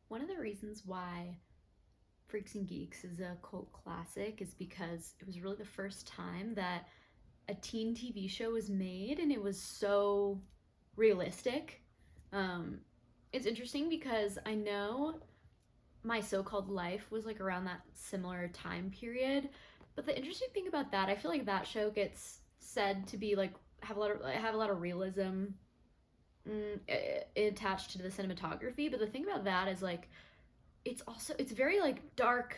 One of the reasons why Freaks and Geeks is a cult classic is because it was really the first time that a teen TV show was made and it was so realistic. Um, it's interesting because I know my so-called life was like around that similar time period, but the interesting thing about that, I feel like that show gets said to be like have a lot of realism attached to the cinematography, but the thing about that is like it's very like dark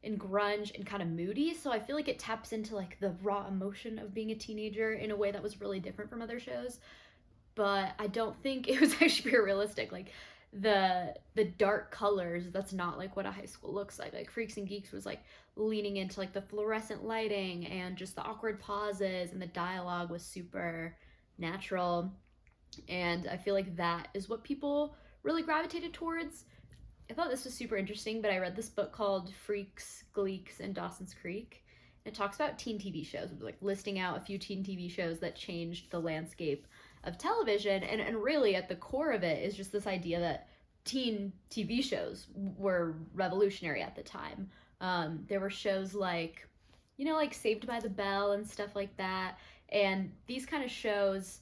and grunge and kind of moody, so I feel like it taps into like the raw emotion of being a teenager in a way that was really different from other shows. But I don't think it was actually very realistic. Like the dark colors, that's not like what a high school looks like. Like Freaks and Geeks was like leaning into like the fluorescent lighting and just the awkward pauses, and the dialogue was super natural. And I feel like that is what people really gravitated towards. I thought this was super interesting, but I read this book called Freaks, Gleeks, and Dawson's Creek. It talks about teen TV shows, like listing out a few teen TV shows that changed the landscape of television. And really, at the core of it, is just this idea that teen TV shows were revolutionary at the time. There were shows like, like Saved by the Bell and stuff like that. And these kind of shows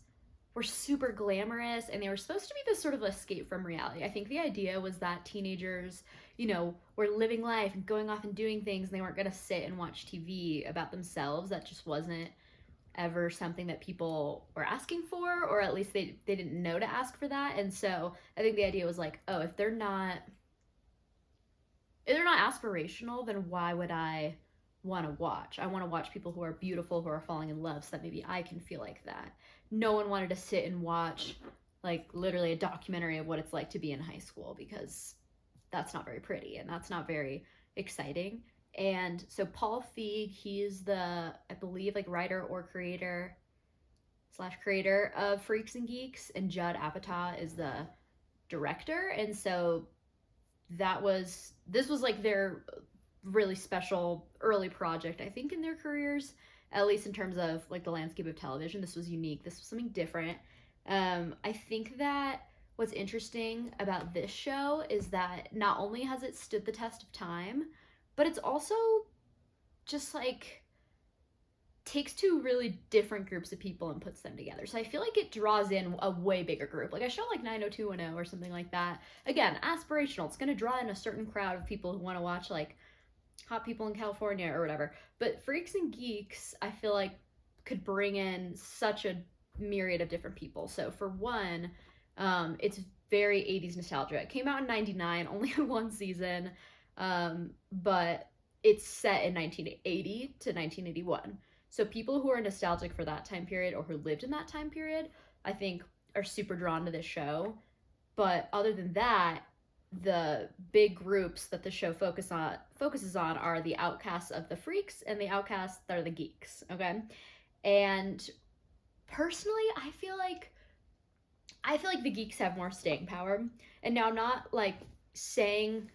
were super glamorous, and they were supposed to be this sort of escape from reality. I think the idea was that teenagers, were living life and going off and doing things, and they weren't going to sit and watch TV about themselves. That just wasn't ever something that people were asking for, or at least they didn't know to ask for that. And so I think the idea was like, oh, if they're not aspirational, then why would I want to watch? I want to watch people who are beautiful, who are falling in love, so that maybe I can feel like that. No one wanted to sit and watch like literally a documentary of what it's like to be in high school, because that's not very pretty and that's not very exciting. And so Paul Feig, he's the, I believe, like writer or creator slash creator of Freaks and Geeks, and Judd Apatow is the director. And so this was like their really special early project, I think, in their careers, at least in terms of like the landscape of television. This was unique. This was something different. I think that what's interesting about this show is that not only has it stood the test of time, but it's also just like takes two really different groups of people and puts them together. So I feel like it draws in a way bigger group. Like a show like 90210 or something like that. Again, aspirational. It's going to draw in a certain crowd of people who want to watch like Hot People in California or whatever. But Freaks and Geeks, I feel like, could bring in such a myriad of different people. So for one, it's very 80s nostalgia. It came out in 99, only had one season, but it's set in 1980 to 1981. So people who are nostalgic for that time period or who lived in that time period, I think, are super drawn to this show. But other than that, the big groups that the show focuses on are the outcasts of the freaks and the outcasts that are the geeks. Okay, and personally, I feel like the geeks have more staying power. And now, I'm not like saying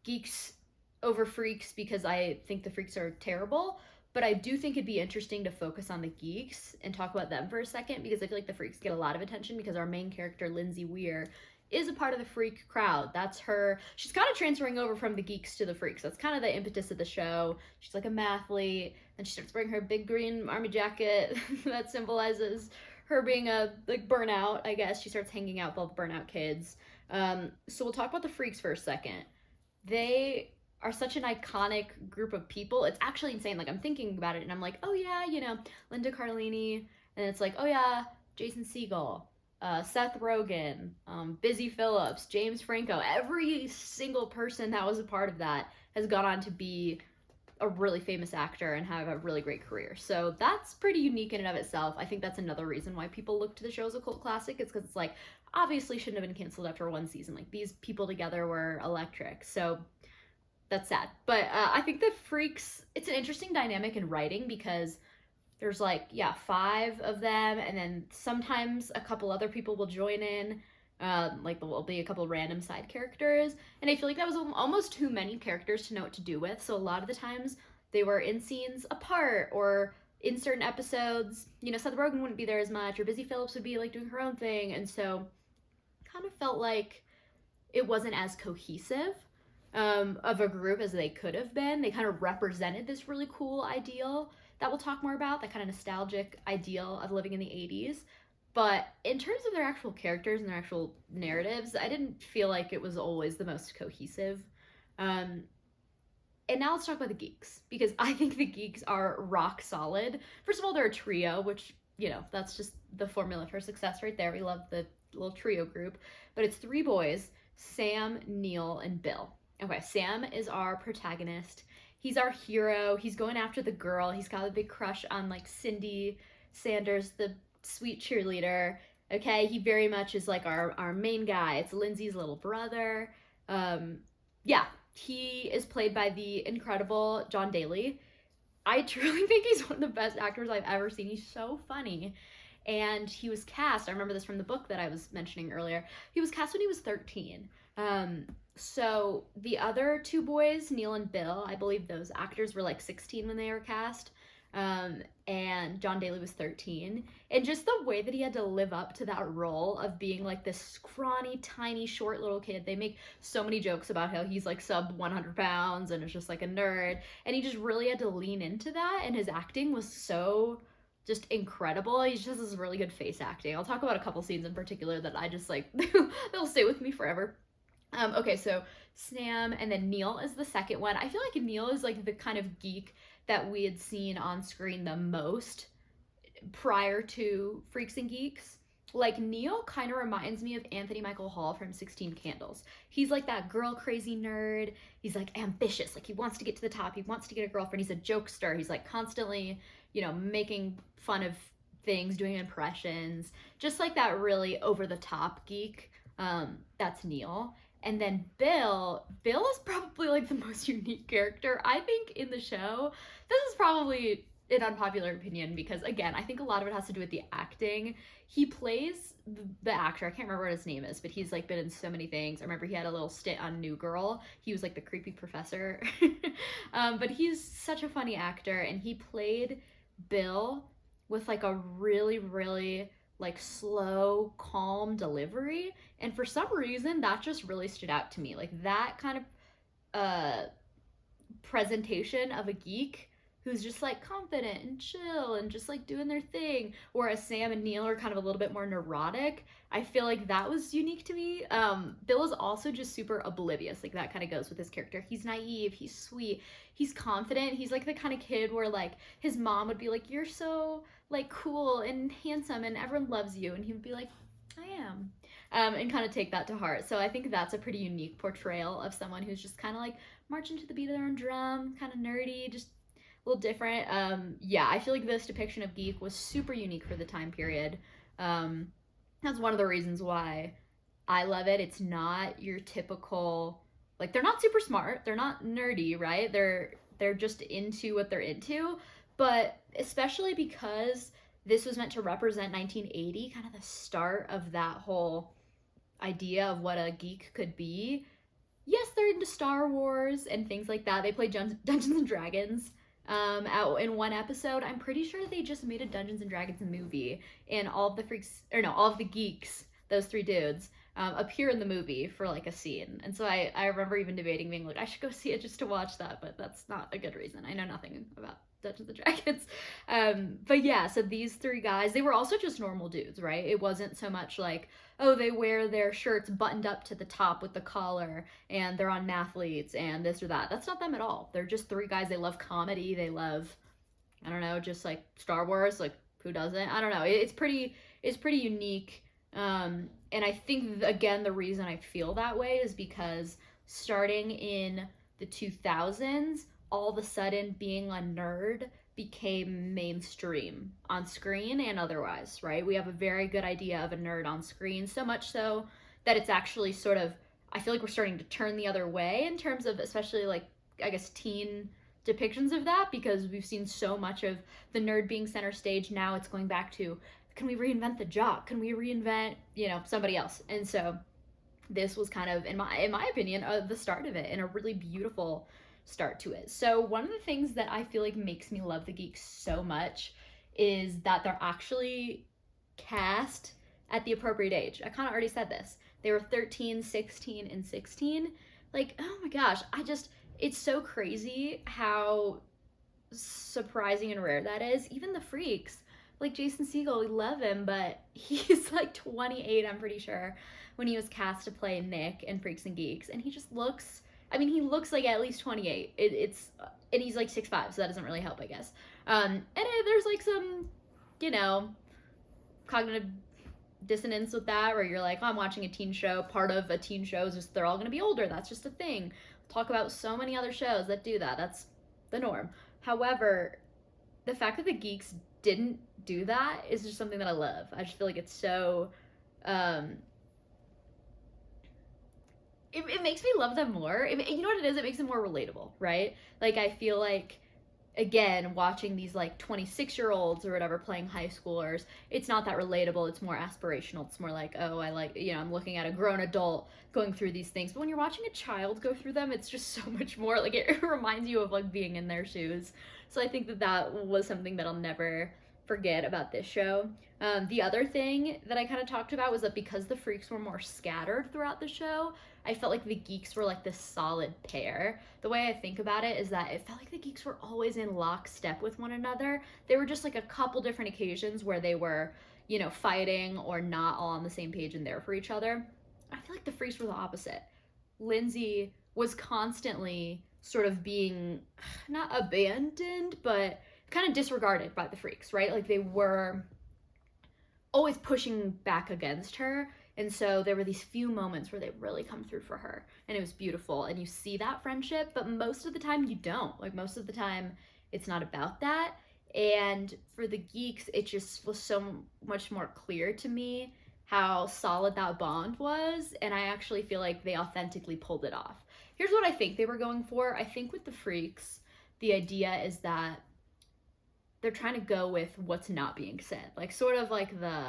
geeks over freaks because I think the freaks are terrible, but I do think it'd be interesting to focus on the geeks and talk about them for a second, because I feel like the freaks get a lot of attention because our main character, Lindsay Weir, is a part of the freak crowd. That's her. She's kind of transferring over from the geeks to the freaks. That's kind of the impetus of the show. She's like a mathlete, and she starts wearing her big green army jacket that symbolizes her being a like burnout, I guess. She starts hanging out with all the burnout kids. So we'll talk about the freaks for a second. They are such an iconic group of people. It's actually insane. Like, I'm thinking about it and I'm like, oh yeah, Linda Cardellini. And it's like, oh yeah, Jason Segel, Seth Rogen, Busy Phillips, James Franco. Every single person that was a part of that has gone on to be a really famous actor and have a really great career. So that's pretty unique in and of itself. I think that's another reason why people look to the show as a cult classic. It's because it's like, obviously shouldn't have been canceled after one season. Like, these people together were electric. So that's sad. But I think the freaks, it's an interesting dynamic in writing, because there's like, yeah, 5 of them, and then sometimes a couple other people will join in. Like, there will be a couple random side characters, and I feel like that was almost too many characters to know what to do with. So a lot of the times they were in scenes apart, or in certain episodes, Seth Rogen wouldn't be there as much, or Busy Phillips would be like doing her own thing, and so kind of felt like it wasn't as cohesive of a group as they could have been. They kind of represented this really cool ideal that we'll talk more about, that kind of nostalgic ideal of living in the 80s. But in terms of their actual characters and their actual narratives, I didn't feel like it was always the most cohesive. Um, and now let's talk about the geeks, because I think the geeks are rock solid. First of all, they're a trio, which, you know, that's just the formula for success right there. We love the little trio group. But it's three boys: Sam, Neil, and Bill. Okay, Sam is our protagonist. He's our hero. He's going after the girl. He's got a big crush on like Cindy Sanders, the sweet cheerleader. Okay, he very much is like our main guy. It's Lindsay's little brother. Yeah, he is played by the incredible John Daly. I truly think he's one of the best actors I've ever seen. He's so funny. And he was cast, I remember this from the book that I was mentioning earlier. He was cast when he was 13. So the other two boys, Neil and Bill, I believe those actors were like 16 when they were cast. And John Daly was 13. And just the way that he had to live up to that role of being like this scrawny, tiny, short little kid. They make so many jokes about how he's like sub 100 pounds and is just like a nerd. And he just really had to lean into that. And his acting was so just incredible. He just has this really good face acting. I'll talk about a couple scenes in particular that I just like, they'll stay with me forever. Okay, so Sam, and then Neil is the second one. I feel like Neil is like the kind of geek that we had seen on screen the most prior to Freaks and Geeks. Like, Neil kind of reminds me of Anthony Michael Hall from 16 Candles. He's like that girl crazy nerd. He's like ambitious. Like, he wants to get to the top. He wants to get a girlfriend. He's a jokester. He's like constantly, you know, making fun of things, doing impressions. Just like that really over the top geek. That's Neil. And then Bill is probably like the most unique character, I think, in the show. This is probably an unpopular opinion because, again, I think a lot of it has to do with the acting. He plays the actor, I can't remember what his name is, but he's like been in so many things. I remember he had a little stint on New Girl. He was like the creepy professor. But he's such a funny actor, and he played Bill with like a really, really like slow, calm delivery. And for some reason, that just really stood out to me. Like that kind of presentation of a geek who's just like confident and chill and just like doing their thing. Whereas Sam and Neil are kind of a little bit more neurotic. I feel like that was unique to me. Bill is also just super oblivious. Like that kind of goes with his character. He's naive, he's sweet, he's confident. He's like the kind of kid where like his mom would be like, "You're so like cool and handsome and everyone loves you," and he would be like, "I am," and kind of take that to heart. So I think that's a pretty unique portrayal of someone who's just kind of like marching to the beat of their own drum, kind of nerdy, just a little different. Yeah, I feel like this depiction of geek was super unique for the time period. That's one of the reasons why I love it. It's not your typical, like, they're not super smart, they're not nerdy, right? They're just into what they're into. But especially because this was meant to represent 1980, kind of the start of that whole idea of what a geek could be. Yes, they're into Star Wars and things like that. They play Dungeons and Dragons out in one episode. I'm pretty sure they just made a Dungeons and Dragons movie, and all of the freaks, or no, all of the geeks, those three dudes, appear in the movie for like a scene. And so I remember even debating, being like, I should go see it just to watch that, but that's not a good reason. I know nothing about Dungeons and Dragons. But yeah, so these three guys, they were also just normal dudes, right? It wasn't so much like, oh, they wear their shirts buttoned up to the top with the collar and they're on mathletes and this or that. That's not them at all. They're just three guys. They love comedy. They love, I don't know, just like Star Wars. Like, who doesn't? I don't know. It's pretty unique. And I think, again, the reason I feel that way is because starting in the 2000s, all of a sudden being a nerd became mainstream on screen and otherwise, right? We have a very good idea of a nerd on screen, so much so that it's actually sort of, I feel like we're starting to turn the other way in terms of, especially like, I guess, teen depictions of that, because we've seen so much of the nerd being center stage. Now it's going back to, can we reinvent the jock? Can we reinvent, you know, somebody else? And so this was kind of, in my opinion, the start of it, and a really beautiful start to it. So one of the things that I feel like makes me love the Geeks so much is that they're actually cast at the appropriate age. I kind of already said this. They were 13, 16, and 16. Like, oh my gosh, it's so crazy how surprising and rare that is. Even the Freaks, like Jason Segel, we love him, but he's like 28, I'm pretty sure, when he was cast to play Nick in Freaks and Geeks, and he just looks. I mean, he looks like at least 28. And he's like 6'5", so that doesn't really help, I guess. There's like some, you know, cognitive dissonance with that, where you're like, oh, I'm watching a teen show. Part of a teen show is just they're all gonna be older. That's just a thing. Talk about so many other shows that do that. That's the norm. However, the fact that the Geeks didn't do that is just something that I love. I just feel like it's so it makes me love them more. You know what it is? It makes them more relatable, right? Like, I feel like, again, watching these like 26-year-olds or whatever playing high schoolers, it's not that relatable. It's more aspirational. It's more like, oh, I like, I'm looking at a grown adult going through these things. But when you're watching a child go through them, it's just so much more like it reminds you of like being in their shoes. So I think that was something that I'll never forget about this show. The other thing that I kind of talked about was that because the Freaks were more scattered throughout the show, I felt like the Geeks were like this solid pair. The way I think about it is that it felt like the Geeks were always in lockstep with one another. There were just like a couple different occasions where they were, fighting or not all on the same page and there for each other. I feel like the Freaks were the opposite. Lindsay was constantly sort of being not abandoned, but kind of disregarded by the Freaks, right? Like, they were always pushing back against her. And so there were these few moments where they really come through for her. And it was beautiful. And you see that friendship, but most of the time you don't. Like, most of the time it's not about that. And for the Geeks, it just was so much more clear to me how solid that bond was. And I actually feel like they authentically pulled it off. Here's what I think they were going for. I think with the Freaks, the idea is that they're trying to go with what's not being said. Like, sort of like the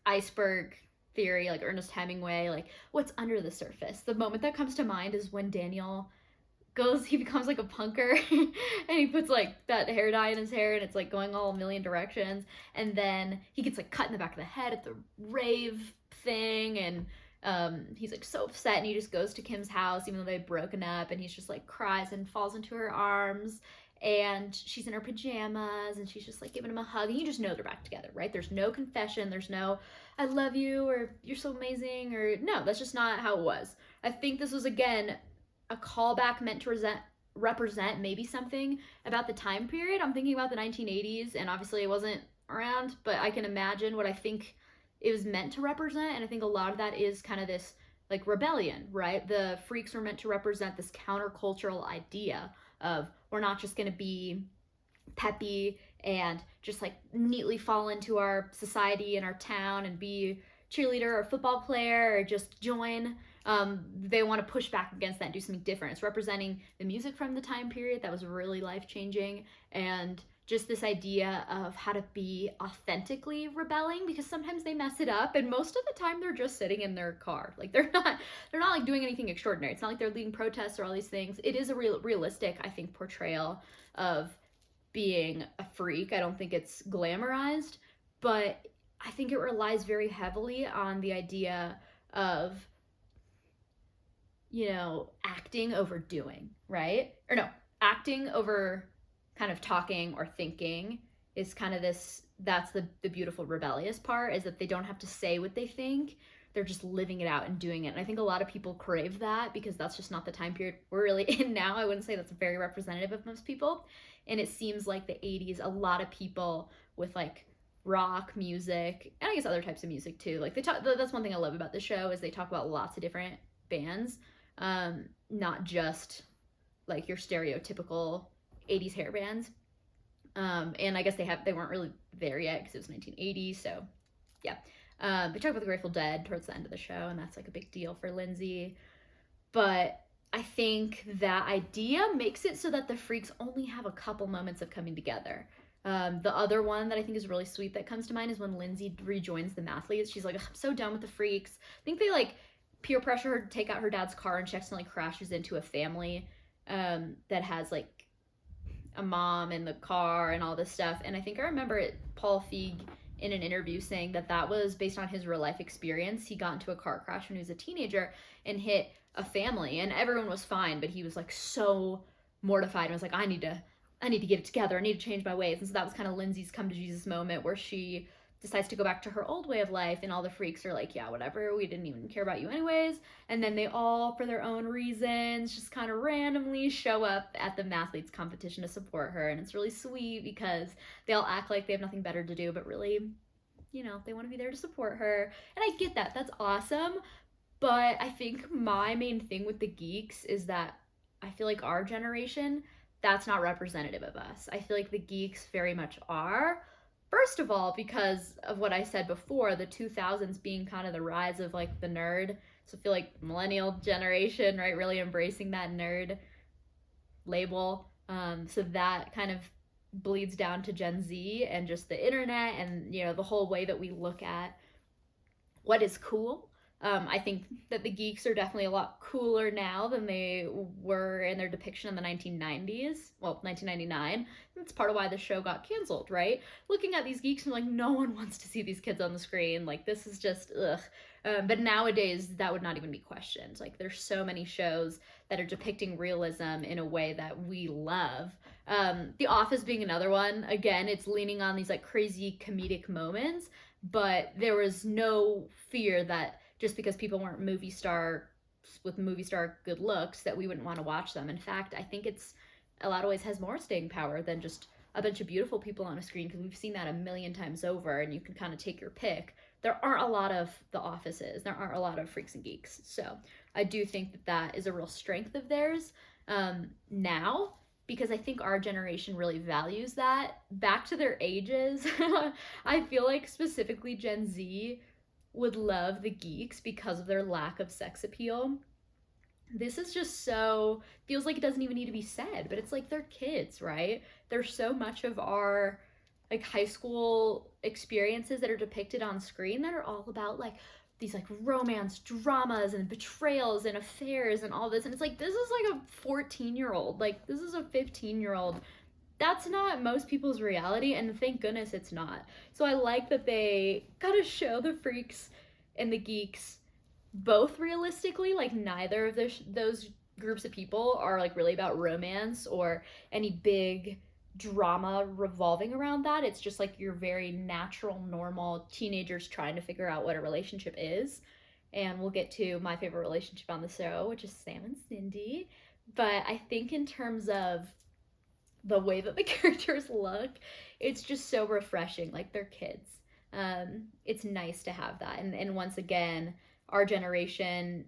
iceberg theory, like Ernest Hemingway, like what's under the surface. The moment that comes to mind is when Daniel he becomes like a punker and he puts like that hair dye in his hair and it's like going all a million directions. And then he gets like cut in the back of the head at the rave thing. And he's like so upset and he just goes to Kim's house even though they've broken up, and he's just like cries and falls into her arms. And she's in her pajamas and she's just like giving him a hug, and you just know they're back together, right? There's no confession, there's no I love you or you're so amazing, or no, that's just not how it was. I think this was, again, a callback meant to represent maybe something about the time period. I'm thinking about the 1980s, and obviously it wasn't around, but I can imagine what I think it was meant to represent. And I think a lot of that is kind of this like rebellion, right? The Freaks were meant to represent this countercultural idea of we're not just going to be peppy and just like neatly fall into our society and our town and be cheerleader or football player or just join. They want to push back against that and do something different. It's representing the music from the time period that was really life-changing, and just this idea of how to be authentically rebelling, because sometimes they mess it up, and most of the time they're just sitting in their car. Like, they're not like doing anything extraordinary. It's not like they're leading protests or all these things. It is a realistic, I think, portrayal of being a freak. I don't think it's glamorized, but I think it relies very heavily on the idea of, acting over doing, right? Or no, acting over kind of talking or thinking is kind of that's the beautiful rebellious part, is that they don't have to say what they think. They're just living it out and doing it. And I think a lot of people crave that because that's just not the time period we're really in now. I wouldn't say that's very representative of most people. And it seems like the 80s, a lot of people with like rock music, and I guess other types of music too. Like, that's one thing I love about the show is they talk about lots of different bands, not just like your stereotypical 80s hair bands. And I guess they weren't really there yet because it was 1980, so yeah. They talk about the Grateful Dead towards the end of the show, and that's like a big deal for Lindsay. But I think that idea makes it so that the Freaks only have a couple moments of coming together. The other one that I think is really sweet that comes to mind is when Lindsay rejoins the Mathletes. She's like, I'm so done with the Freaks. I think they like peer pressure her to take out her dad's car, and she accidentally crashes into a family that has like a mom in the car and all this stuff. And I think I remember Paul Feig in an interview saying that that was based on his real life experience. He got into a car crash when he was a teenager and hit a family, and everyone was fine, but he was like so mortified and was like, I need to get it together. I need to change my ways. And so that was kind of Lindsay's come to Jesus moment, where she decides to go back to her old way of life, and all the freaks are like, yeah, whatever, we didn't even care about you anyways. And then they all, for their own reasons, just kind of randomly show up at the mathletes competition to support her. And it's really sweet because they all act like they have nothing better to do, but really, you know, they want to be there to support her. And I get that. That's awesome. But I think my main thing with the geeks is that I feel like our generation, that's not representative of us. I feel like the geeks very much are. First of all, because of what I said before, the 2000s being kind of the rise of like the nerd. So I feel like millennial generation, right, really embracing that nerd label. So that kind of bleeds down to Gen Z and just the internet and, you know, the whole way that we look at what is cool. I think that the geeks are definitely a lot cooler now than they were in their depiction in the 1990s. Well, 1999. That's part of why the show got canceled, right? Looking at these geeks and like, no one wants to see these kids on the screen. Like, this is just, ugh. But nowadays, that would not even be questioned. Like, there's so many shows that are depicting realism in a way that we love. The Office being another one. Again, it's leaning on these like crazy comedic moments, but there was no fear that just because people weren't movie star good looks that we wouldn't want to watch them. In fact, I think it's a lot of ways has more staying power than just a bunch of beautiful people on a screen, because we've seen that a million times over and you can kind of take your pick. There aren't a lot of The Offices. There aren't a lot of Freaks and Geeks. So I do think that that is a real strength of theirs now, because I think our generation really values that. Back to their ages, I feel like specifically Gen Z would love the geeks because of their lack of sex appeal. This is just so, feels like it doesn't even need to be said, but it's like they're kids, right? There's so much of our like high school experiences that are depicted on screen that are all about like these like romance dramas and betrayals and affairs and all this. And it's like, this is like a 14-year-old, like this is a 15-year-old. That's not most people's reality, and thank goodness it's not. So I like that they got to show the freaks and the geeks both realistically. Like, neither of those groups of people are like really about romance or any big drama revolving around that. It's just like your very natural, normal teenagers trying to figure out what a relationship is. And we'll get to my favorite relationship on the show, which is Sam and Cindy. But I think in terms of the way that the characters look, it's just so refreshing. Like, they're kids. It's nice to have that. And once again, our generation,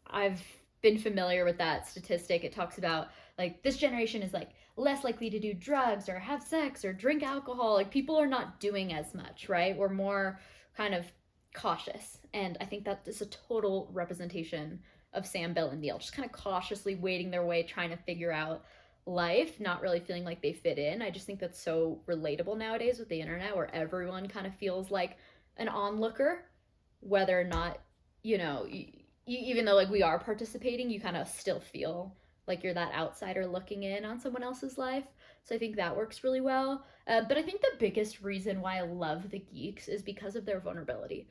I've been familiar with that statistic. It talks about like this generation is like less likely to do drugs or have sex or drink alcohol. Like, people are not doing as much, right? We're more kind of cautious. And I think that is a total representation of Sam, Bill, and Neil, just kind of cautiously wading their way, trying to figure out life, not really feeling like they fit in. I just think that's so relatable nowadays with the internet, where everyone kind of feels like an onlooker, whether or not, you know, even though like we are participating, you kind of still feel like you're that outsider looking in on someone else's life. So I think that works really well. But I think the biggest reason why I love the geeks is because of their vulnerability.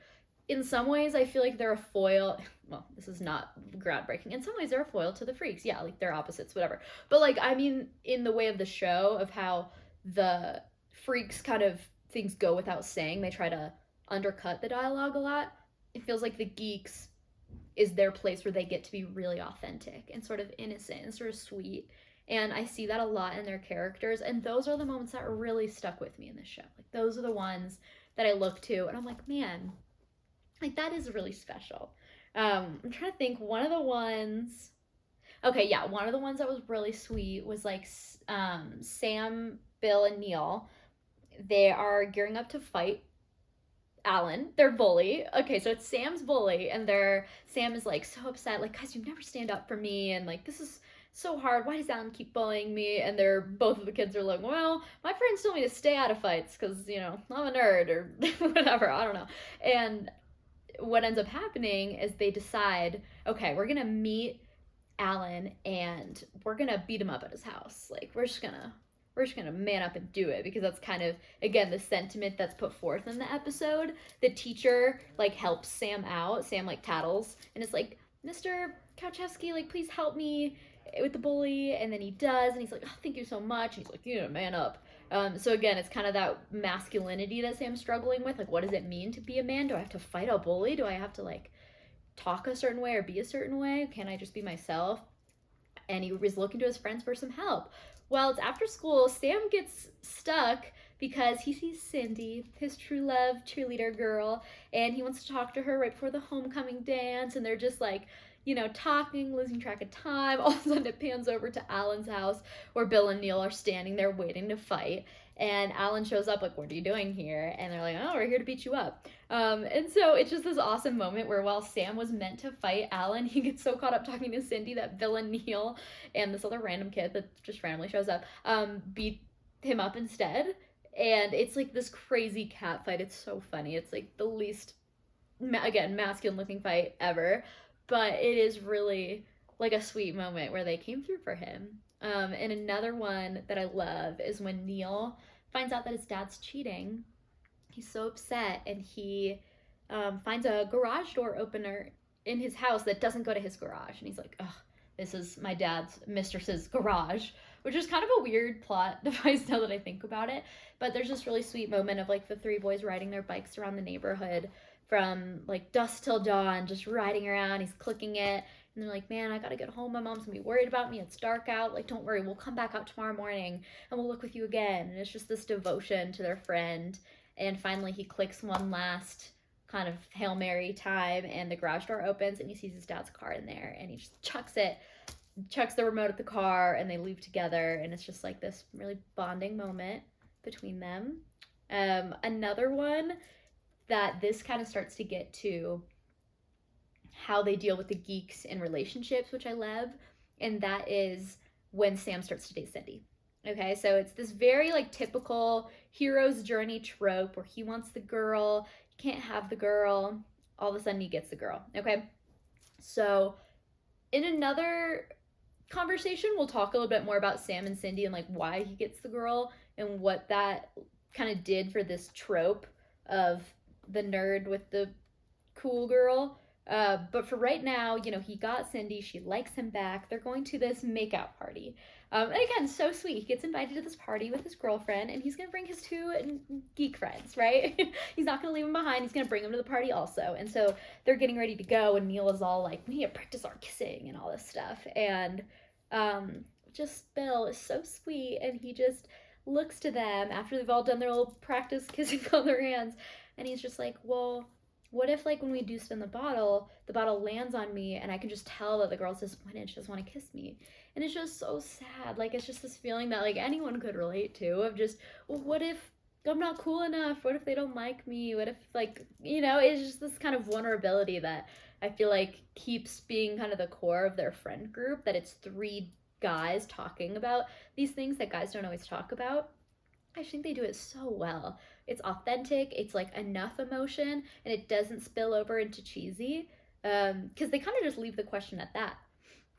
In some ways, I feel like they're a foil. Well, this is not groundbreaking. In some ways, they're a foil to the freaks. Yeah, like they're opposites, whatever. But like, I mean, in the way of the show, of how the freaks kind of things go without saying, they try to undercut the dialogue a lot. It feels like the geeks is their place where they get to be really authentic and sort of innocent and sort of sweet. And I see that a lot in their characters. And those are the moments that really stuck with me in this show. Like, those are the ones that I look to and I'm like, man, like, that is really special. I'm trying to think. One of the ones that was really sweet was like Sam, Bill, and Neil. They are gearing up to fight Alan, their bully. Okay, so it's Sam's bully, and Sam is like so upset, like, guys, you never stand up for me, and like, this is so hard. Why does Alan keep bullying me? And both of the kids are like, well, my friends told me to stay out of fights because, you know, I'm a nerd or whatever. I don't know. And what ends up happening is they decide, okay, we're gonna meet Alan and we're gonna beat him up at his house. Like, we're just gonna we're just gonna man up and do it, because that's kind of, again, the sentiment that's put forth in the episode. The teacher like helps Sam out. Sam like tattles and it's like, Mr. Kauchevsky, like, please help me with the bully. And then he does, and he's like, oh, thank you so much. And he's like, you know, man up. So again, it's kind of that masculinity that Sam's struggling with. Like, what does it mean to be a man? Do I have to fight a bully? Do I have to like talk a certain way or be a certain way? Can I just be myself? And he was looking to his friends for some help. While it's after school, Sam gets stuck because he sees Cindy, his true love cheerleader girl, and he wants to talk to her right before the homecoming dance, and they're just like, you know, talking, losing track of time. All of a sudden it pans over to Alan's house where Bill and Neil are standing there waiting to fight. And Alan shows up like, what are you doing here? And they're like, oh, we're here to beat you up. And so it's just this awesome moment where while Sam was meant to fight Alan, he gets so caught up talking to Cindy that Bill and Neil and this other random kid that just randomly shows up beat him up instead. And it's like this crazy cat fight. It's so funny. It's like the least, again, masculine looking fight ever. But it is really like a sweet moment where they came through for him. And another one that I love is when Neil finds out that his dad's cheating. He's so upset, and he finds a garage door opener in his house that doesn't go to his garage. And he's like, oh, this is my dad's mistress's garage, which is kind of a weird plot device now that I think about it. But there's this really sweet moment of like the three boys riding their bikes around the neighborhood from like dusk till dawn, just riding around. He's clicking it. And they're like, man, I gotta get home. My mom's gonna be worried about me. It's dark out. Like, don't worry. We'll come back out tomorrow morning and we'll look with you again. And it's just this devotion to their friend. And finally, he clicks one last kind of Hail Mary time, and the garage door opens, and he sees his dad's car in there. And he just chucks the remote at the car, and they leave together. And it's just like this really bonding moment between them. Another one that this kind of starts to get to how they deal with the geeks in relationships, which I love, and that is when Sam starts to date Cindy. Okay, so it's this very like typical hero's journey trope where he wants the girl, he can't have the girl, all of a sudden he gets the girl. Okay, so in another conversation we'll talk a little bit more about Sam and Cindy and like why he gets the girl and what that kind of did for this trope of the nerd with the cool girl. But for right now, you know, he got Cindy, she likes him back, they're going to this makeout party. And again, so sweet. He gets invited to this party with his girlfriend, and he's going to bring his two geek friends, right? He's not going to leave them behind. He's going to bring them to the party also. And so they're getting ready to go, and Neil is all like, we need to practice our kissing and all this stuff. And just Bill is so sweet, and he just looks to them after they've all done their little practice kissing on their hands, and he's just like, well, what if like when we do spin the bottle lands on me and I can just tell that the girl's disappointed, she doesn't want to kiss me. And it's just so sad. Like, it's just this feeling that like anyone could relate to of just, well, what if I'm not cool enough? What if they don't like me? What if, like, you know, it's just this kind of vulnerability that I feel like keeps being kind of the core of their friend group, that it's three guys talking about these things that guys don't always talk about. I think they do it so well. It's authentic, it's like enough emotion, and it doesn't spill over into cheesy, because they kind of just leave the question at that.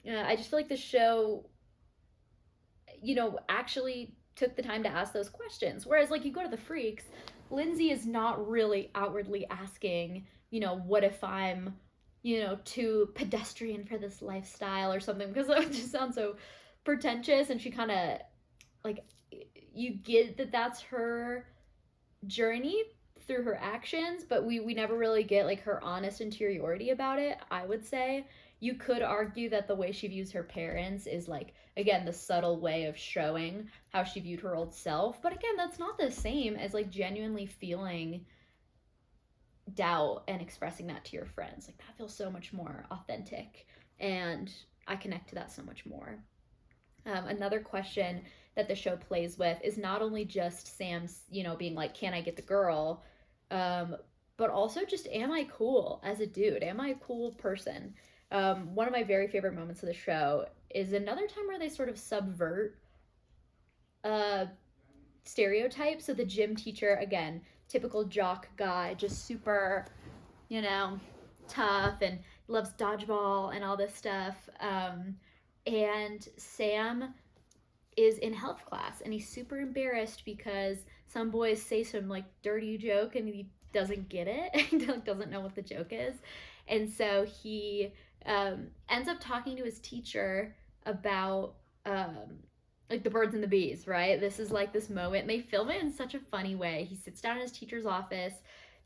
I just feel like the show, you know, actually took the time to ask those questions. Whereas, like, you go to the Freaks, Lindsay is not really outwardly asking, you know, what if I'm, you know, too pedestrian for this lifestyle or something, because that would just sound so pretentious, and she kind of, like, you get that that's her journey through her actions, but we never really get like her honest interiority about it. I would say you could argue that the way she views her parents is like, again, the subtle way of showing how she viewed her old self, but again, that's not the same as like genuinely feeling doubt and expressing that to your friends. Like, that feels so much more authentic, and I connect to that so much more. Another question that the show plays with is not only just Sam's, you know, being like, can I get the girl? But also just, am I cool as a dude? Am I a cool person? One of my very favorite moments of the show is another time where they sort of subvert stereotypes. So the gym teacher, again, typical jock guy, just super, you know, tough and loves dodgeball and all this stuff. And Sam is in health class, and he's super embarrassed because some boys say some like dirty joke and he doesn't get it. He doesn't know what the joke is. And so he ends up talking to his teacher about like the birds and the bees, right? This is like this moment, and they film it in such a funny way. He sits down in his teacher's office.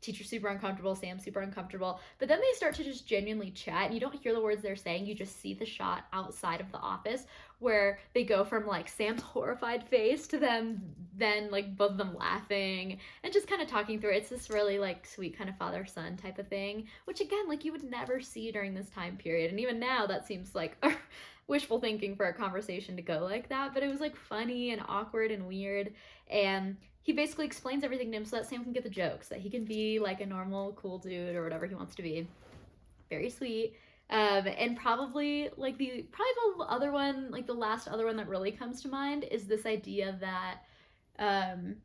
Teacher's super uncomfortable, Sam's super uncomfortable, but then they start to just genuinely chat, and you don't hear the words they're saying, you just see the shot outside of the office where they go from like Sam's horrified face to them then like both of them laughing and just kind of talking through it. It's this really like sweet kind of father-son type of thing, which again, like you would never see during this time period, and even now that seems like wishful thinking for a conversation to go like that, but it was like funny and awkward and weird. And he basically explains everything to him so that Sam can get the jokes, that he can be like a normal cool dude or whatever he wants to be. Very sweet. And probably the other one, like the last other one that really comes to mind is this idea that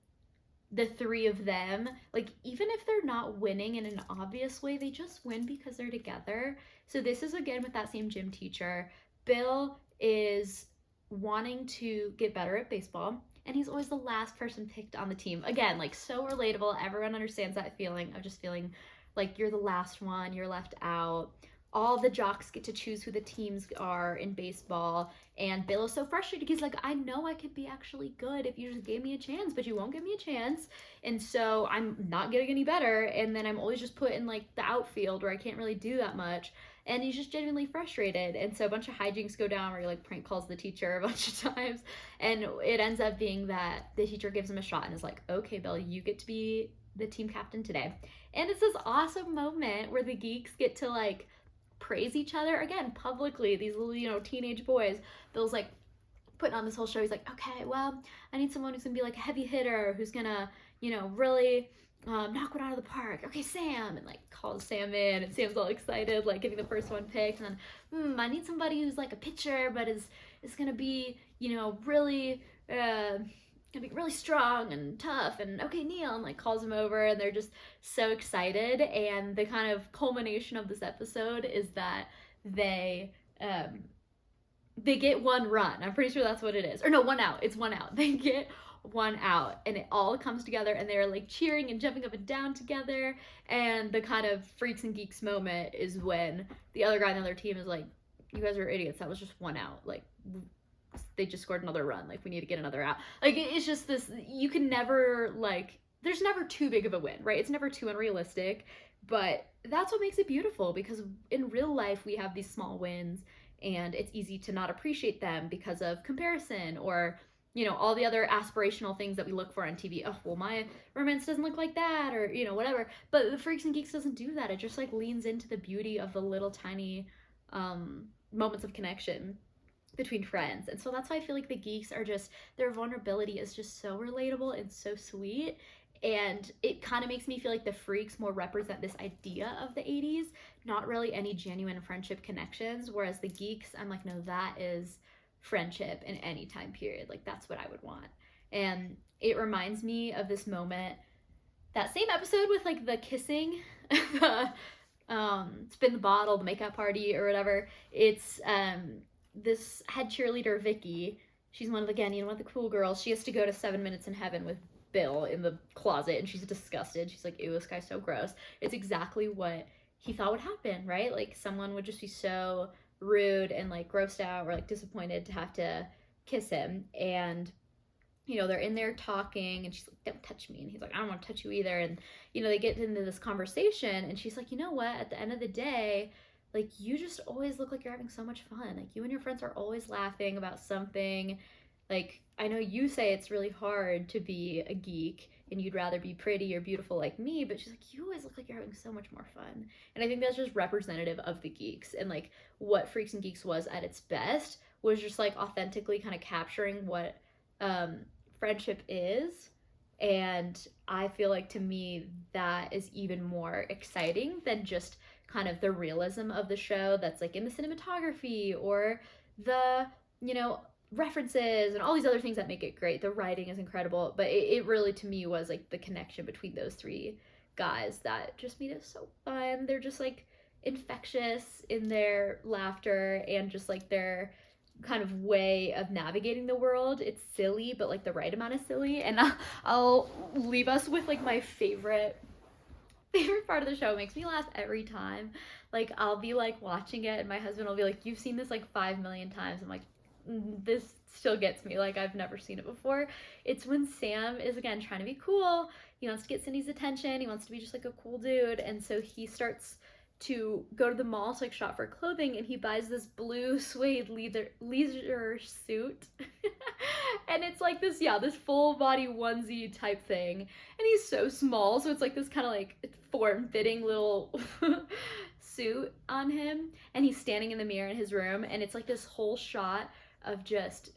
the three of them, like even if they're not winning in an obvious way, they just win because they're together. So this is again with that same gym teacher. Bill is wanting to get better at baseball, and he's always the last person picked on the team. Again, like so relatable. Everyone understands that feeling of just feeling like you're the last one, you're left out. All the jocks get to choose who the teams are in baseball, and Bill is so frustrated. He's like, I know I could be actually good if you just gave me a chance, but you won't give me a chance, and so I'm not getting any better, and then I'm always just put in like the outfield where I can't really do that much. And he's just genuinely frustrated, and so a bunch of hijinks go down where he like prank calls the teacher a bunch of times, and it ends up being that the teacher gives him a shot and is like, okay, Bill, you get to be the team captain today. And it's this awesome moment where the geeks get to like praise each other again publicly, these little teenage boys. Bill's like putting on this whole show. He's like, okay, well, I need someone who's gonna be like a heavy hitter, who's gonna really knock one out of the park. Okay, Sam, and like calls Sam in, and Sam's all excited, like getting the first one picked. And then I need somebody who's like a pitcher, but is gonna be really gonna be really strong and tough. And okay, Neil, and like calls him over, and they're just so excited. And the kind of culmination of this episode is that they get one run. I'm pretty sure that's what it is. Or no, one out. It's one out. They get one out, and it all comes together, and they're like cheering and jumping up and down together. And the kind of Freaks and Geeks moment is when the other guy on the other team is like, you guys are idiots, that was just one out, like they just scored another run, like we need to get another out. Like it's just this, you can never, like there's never too big of a win, right? It's never too unrealistic, but that's what makes it beautiful, because in real life we have these small wins, and it's easy to not appreciate them because of comparison or all the other aspirational things that we look for on TV. Oh, well, my romance doesn't look like that, or, whatever. But the Freaks and Geeks doesn't do that. It just, like, leans into the beauty of the little tiny moments of connection between friends. And so that's why I feel like the Geeks are just, their vulnerability is just so relatable and so sweet. And it kind of makes me feel like the Freaks more represent this idea of the 80s, not really any genuine friendship connections, whereas the Geeks, I'm like, no, that is friendship in any time period. Like that's what I would want. And it reminds me of this moment, that same episode with like the kissing, the spin the bottle, the makeup party or whatever. It's this head cheerleader Vicky. She's one of the cool girls. She has to go to 7 Minutes in Heaven with Bill in the closet, and she's disgusted. She's like, ew, this guy's so gross. It's exactly what he thought would happen, right? Like someone would just be so rude and like grossed out or like disappointed to have to kiss him. And they're in there talking, and she's like, don't touch me, and he's like, I don't want to touch you either. And they get into this conversation, and she's like, you know what, at the end of the day, like you just always look like you're having so much fun. Like you and your friends are always laughing about something. Like I know you say it's really hard to be a geek and you'd rather be pretty or beautiful like me, but she's like, you always look like you're having so much more fun. And I think that's just representative of the Geeks, and like what Freaks and Geeks was at its best was just like authentically kind of capturing what friendship is. And I feel like to me that is even more exciting than just kind of the realism of the show that's like in the cinematography or the references and all these other things that make it great. The writing is incredible, but it really to me was like the connection between those three guys that just made it so fun. They're just like infectious in their laughter and just like their kind of way of navigating the world. It's silly, but like the right amount of silly. And I'll leave us with like my favorite part of the show. It makes me laugh every time. Like I'll be like watching it, and my husband will be like, "You've seen this like 5 million times." I'm like, this still gets me. Like I've never seen it before. It's when Sam is again trying to be cool. He wants to get Cindy's attention. He wants to be just like a cool dude, and so he starts to go to the mall to like shop for clothing, and he buys this blue suede leisure suit. And it's like this full body onesie type thing, and he's so small, so it's like this kind of like form-fitting little suit on him, and he's standing in the mirror in his room, and it's like this whole shot of just,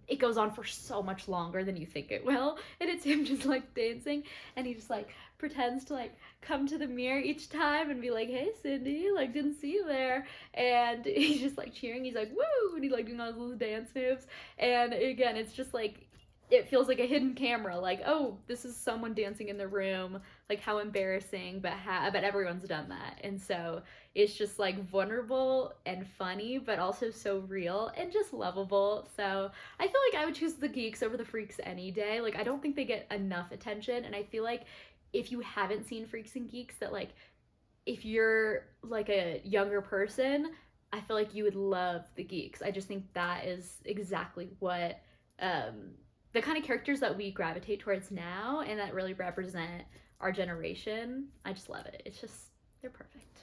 it goes on for so much longer than you think it will, and it's him just like dancing, and he just like pretends to like come to the mirror each time and be like, "Hey Cindy, like didn't see you there," and he's just like cheering, he's like woo, and he's like doing all those dance moves, and again it's just like, it feels like a hidden camera, like, oh, this is someone dancing in the room, like how embarrassing, but but everyone's done that. And so it's just like vulnerable and funny, but also so real and just lovable. So I feel like I would choose the Geeks over the Freaks any day. Like I don't think they get enough attention, and I feel like if you haven't seen Freaks and Geeks, that like if you're like a younger person, I feel like you would love the Geeks. I just think that is exactly what the kind of characters that we gravitate towards now and that really represent our generation. I just love it. It's just, they're perfect.